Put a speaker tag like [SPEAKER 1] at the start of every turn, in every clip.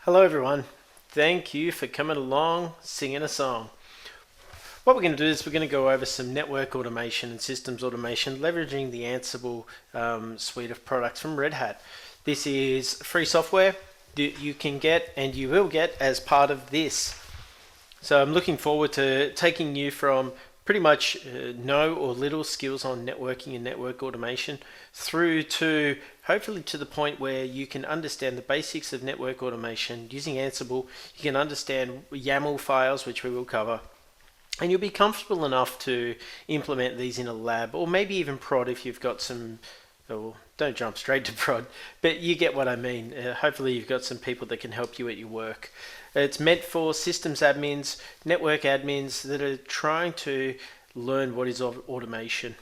[SPEAKER 1] Hello everyone. Thank you for coming along singing a song. What we're going to do is we're going to go over some network automation and systems automation leveraging the Ansible suite of products from Red Hat. This is free software that you can get and you will get as part of this. So I'm looking forward to taking you from pretty much no or little skills on networking and network automation through to hopefully to the point where you can understand the basics of network automation using Ansible. You can understand YAML files, which we will cover, and you'll be comfortable enough to implement these in a lab or maybe even prod if you've got some. Oh, don't jump straight to prod, but you get what I mean. Hopefully you've got some people that can help you at your work. It's meant for systems admins, network admins that are trying to learn what is automation.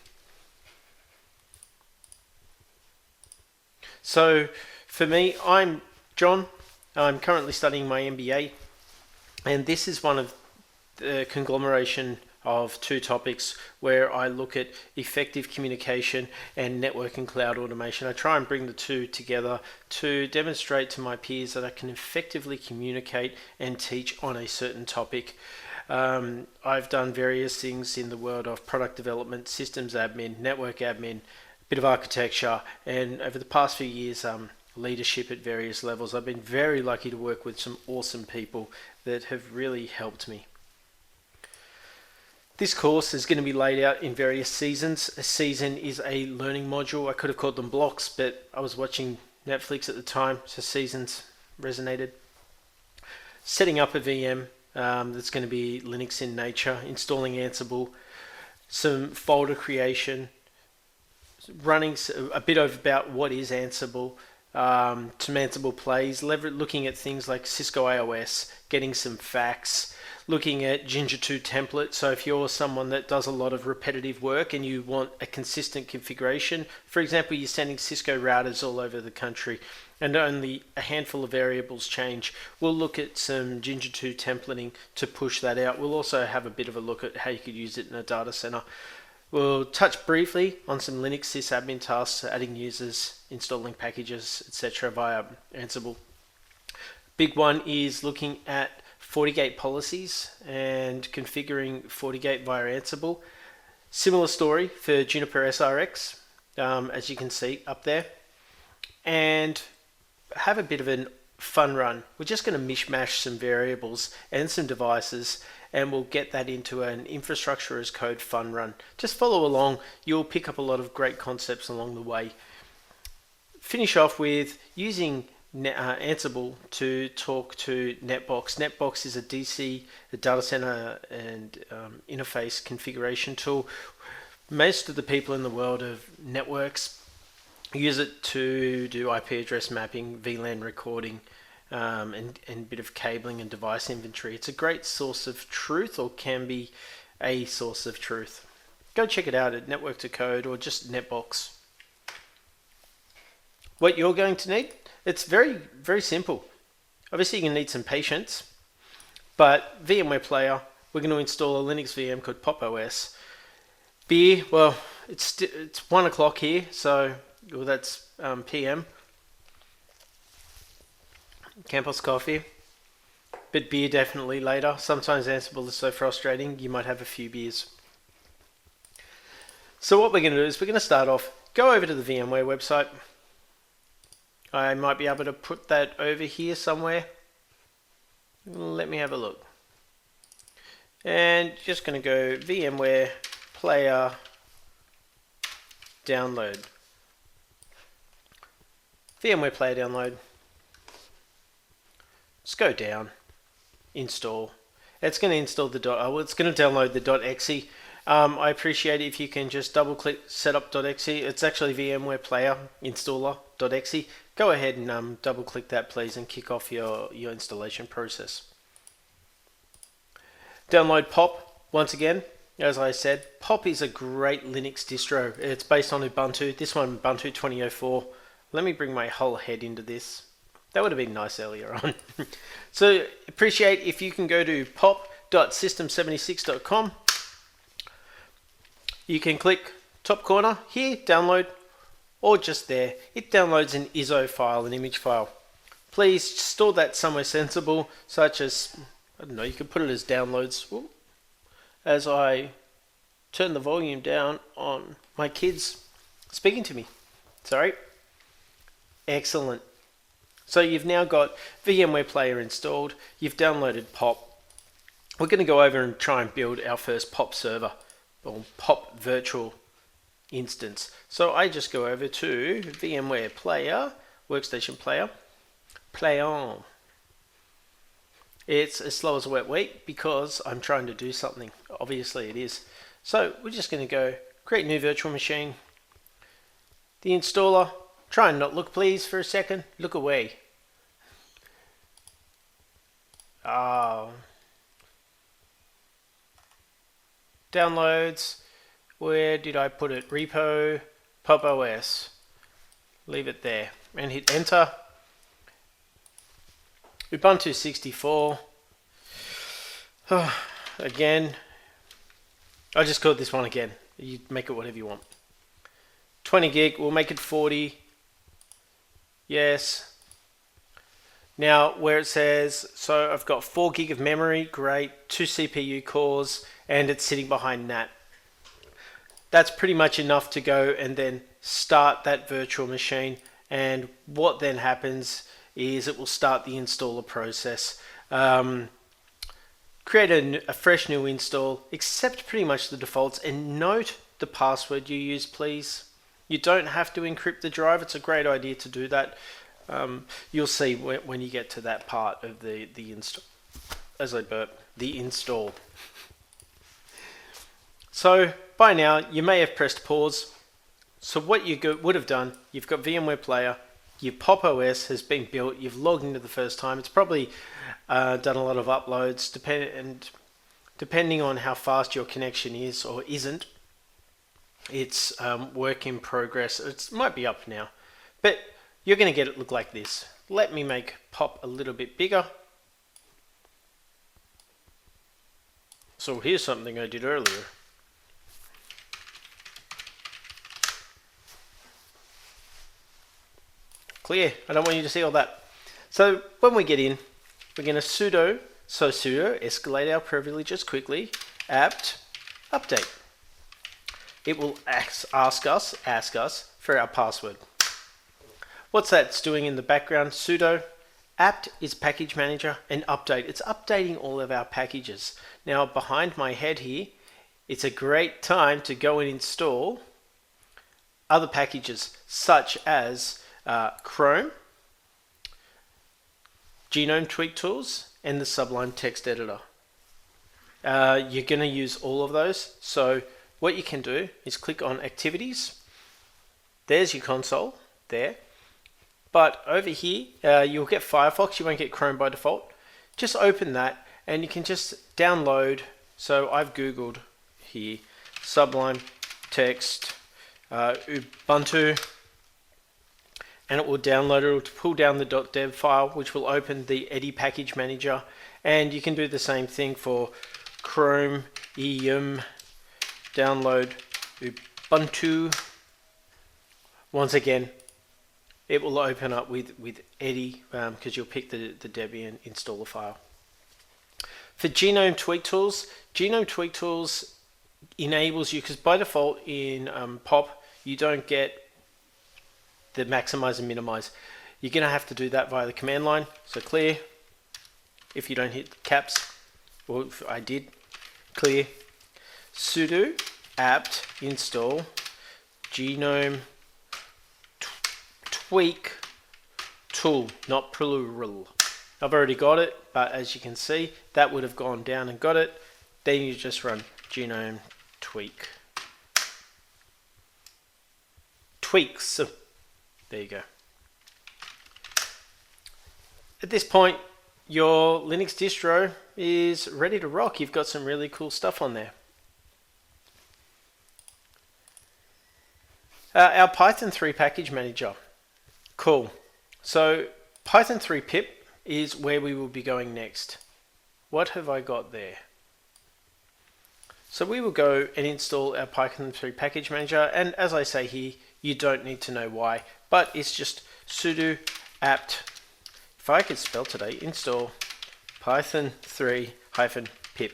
[SPEAKER 1] So for me, I'm John. I'm currently studying my MBA, and this is one of the conglomeration of two topics where I look at effective communication and network and cloud automation. I try and bring the two together to demonstrate to my peers that I can effectively communicate and teach on a certain topic. I've done various things in the world of product development, systems admin, network admin, a bit of architecture, and over the past few years, leadership at various levels. I've been very lucky to work with some awesome people that have really helped me. This course is going to be laid out in various seasons. A season is a learning module. I could have called them blocks, but I was watching Netflix at the time, so seasons resonated. Setting up a VM that's going to be Linux in nature, installing Ansible, some folder creation, running a bit about what is Ansible, some Ansible plays, looking at things like Cisco iOS, getting some facts, looking at Ginger 2 template. So if you're someone that does a lot of repetitive work and you want a consistent configuration, for example, you're sending Cisco routers all over the country and only a handful of variables change, we'll look at some Ginger 2 templating to push that out. We'll also have a bit of a look at how you could use it in a data center. We'll touch briefly on some Linux sysadmin tasks, adding users, installing packages, etc. via Ansible. Big one is looking at FortiGate policies and configuring FortiGate via Ansible. Similar story for Juniper SRX, as you can see up there. And have a bit of a fun run. We're just going to mishmash some variables and some devices, and we'll get that into an infrastructure as code fun run. Just follow along. You'll pick up a lot of great concepts along the way. Finish off with using Ansible to talk to Netbox. Netbox is a DC, a data center and interface configuration tool. Most of the people in the world of networks use it to do IP address mapping, VLAN recording, and a bit of cabling and device inventory. It's a great source of truth, or can be a source of truth. Go check it out at Network to Code or just Netbox. What you're going to need? It's very, very simple. Obviously, you're going to need some patience, but VMware Player, we're going to install a Linux VM called Pop OS. Beer, well, it's 1 o'clock here, so well, that's PM. Campus coffee, but beer definitely later. Sometimes Ansible is so frustrating, you might have a few beers. So what we're going to do is we're going to start off, go over to the VMware website. I might be able to put that over here somewhere. Let me have a look. And just going to go VMware Player Download. VMware Player Download. Let's go down. Install. It's going to install the it's going to download the .exe. I appreciate it if you can just double click setup.exe. It's actually VMware Player installer.exe. Go ahead and double click that, please, and kick off your installation process. Download Pop. Once again, as I said, Pop is a great Linux distro. It's based on Ubuntu. This one, Ubuntu 2004. Let me bring my whole head into this. That would have been nice earlier on. So appreciate if you can go to pop.system76.com. You can click top corner here, download, or just there. It downloads an ISO file, an image file. please store that somewhere sensible, such as, I don't know, you could put it as downloads. Ooh. As I turn the volume down on my kids speaking to me. Sorry. Excellent. So you've now got VMware Player installed. You've downloaded POP. We're going to go over and try and build our first POP server, or POP virtual instance. So I just go over to VMware Player, Workstation Player, Play On. It's as slow as a wet week because I'm trying to do something. Obviously it is. So we're just going to go create new virtual machine. The installer, try and not look please for a second. Look away. Downloads. Where did I put it? Repo, Pop OS. Leave it there and hit enter. Ubuntu 64. Again, I just called this one again. You make it whatever you want. 20 gig, we'll make it 40. Yes. Now, where it says, so I've got 4 gig of memory, great, 2 CPU cores, and it's sitting behind NAT. That's pretty much enough to go and then start that virtual machine. And what then happens is it will start the installer process. Create a fresh new install, accept pretty much the defaults, and note the password you use, please. You don't have to encrypt the drive. It's a great idea to do that. You'll see when you get to that part of the install. As I burp, the install. So by now you may have pressed pause. So what you would have done, you've got VMware Player, your Pop OS has been built, you've logged into the first time. It's probably done a lot of uploads, depending on how fast your connection is or isn't. It's work in progress. It might be up now, but you're going to get it look like this. Let me make Pop a little bit bigger. So here's something I did earlier. Clear. I don't want you to see all that. So when we get in, we're going to sudo escalate our privileges quickly, apt update. It will ask us for our password. What's that's doing in the background? Sudo apt is package manager, and update. It's updating all of our packages. Now behind my head here, it's a great time to go and install other packages such as Chrome, Genome Tweak Tools, and the Sublime Text Editor. You're going to use all of those. So what you can do is click on Activities. There's your console there. But over here, you'll get Firefox. You won't get Chrome by default. Just open that and you can just download. So I've Googled here, Sublime Text, Ubuntu, and it will download it. It will pull down the .dev file, which will open the Eddy package manager. And you can do the same thing for Chrome, download Ubuntu. Once again, it will open up with Eddy because you'll pick the Debian installer file. For Genome Tweak Tools enables you, because by default in POP, you don't get the maximize and minimize. You're going to have to do that via the command line. So clear, if you don't hit caps, or if I did, clear, sudo apt install genome tweak tool, not plural. I've already got it, but as you can see, that would have gone down and got it. Then you just run genome tweak. Tweaks. There you go. At this point, your Linux distro is ready to rock. You've got some really cool stuff on there. Our Python 3 package manager. Cool. So Python 3 pip is where we will be going next. What have I got there? So we will go and install our Python 3 package manager, and as I say here, you don't need to know why, but it's just sudo apt. If if I could spell today, install python 3-pip.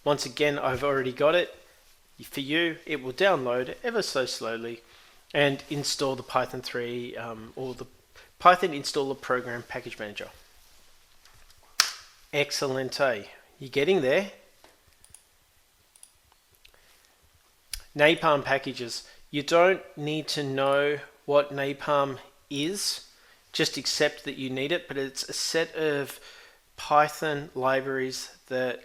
[SPEAKER 1] Once again, I've already got it. For you, it will download ever so slowly and install the Python 3 or the Python installer program package manager. Excellent, eh? You're getting there. Napalm packages. You don't need to know what Napalm is. Just accept that you need it, but it's a set of Python libraries that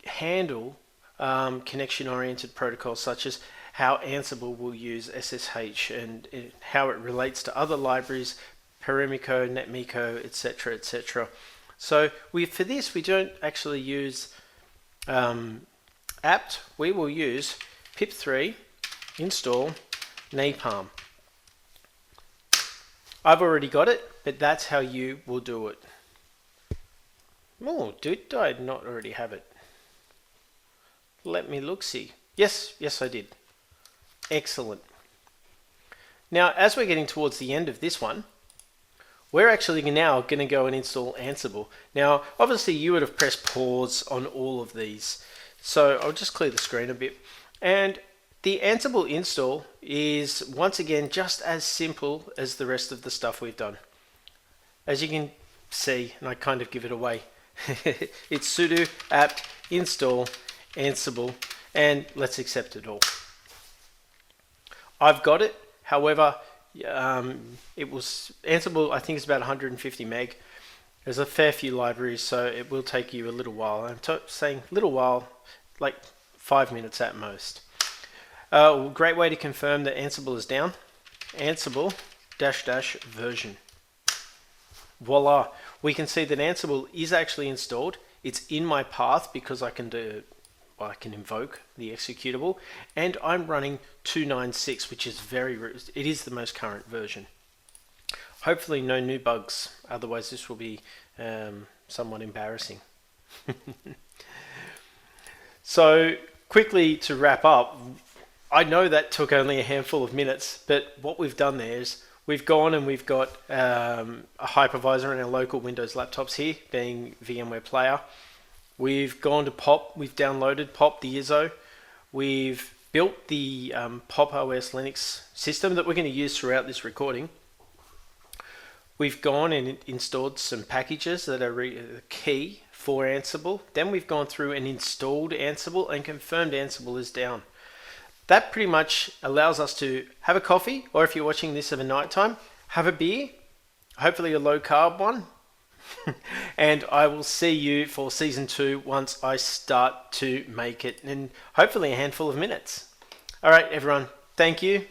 [SPEAKER 1] handle connection-oriented protocols, such as how Ansible will use SSH and how it relates to other libraries, Perimico, NetMiko, etc., etc. So for this, we don't actually use apt. We will use pip3 install napalm. I've already got it, but that's how you will do it. Oh, did I not already have it? Let me look see. Yes, I did. Excellent. Now, as we're getting towards the end of this one, we're actually now going to go and install Ansible. Now, obviously you would have pressed pause on all of these. So I'll just clear the screen a bit. And the Ansible install is once again just as simple as the rest of the stuff we've done. As you can see, and I kind of give it away, it's sudo apt install Ansible, and let's accept it all. I've got it. However, it was Ansible, I think it's about 150 meg. There's a fair few libraries, so it will take you a little while. I'm saying little while, like 5 minutes at most. Great way to confirm that Ansible is down. Ansible -- version. Voila. We can see that Ansible is actually installed. It's in my path because I can invoke the executable, and I'm running 296, which is it is the most current version. Hopefully no new bugs, otherwise this will be somewhat embarrassing. So quickly to wrap up, I know that took only a handful of minutes, but what we've done there is we've gone and we've got a hypervisor in our local Windows laptops here, being VMware Player. We've gone to POP, we've downloaded POP, the ISO. We've built the POP OS Linux system that we're going to use throughout this recording. We've gone and installed some packages that are key for Ansible. Then we've gone through and installed Ansible and confirmed Ansible is down. That pretty much allows us to have a coffee, or if you're watching this at a night time, have a beer, hopefully a low carb one. And I will see you for season 2 once I start to make it in hopefully a handful of minutes. All right, everyone. Thank you.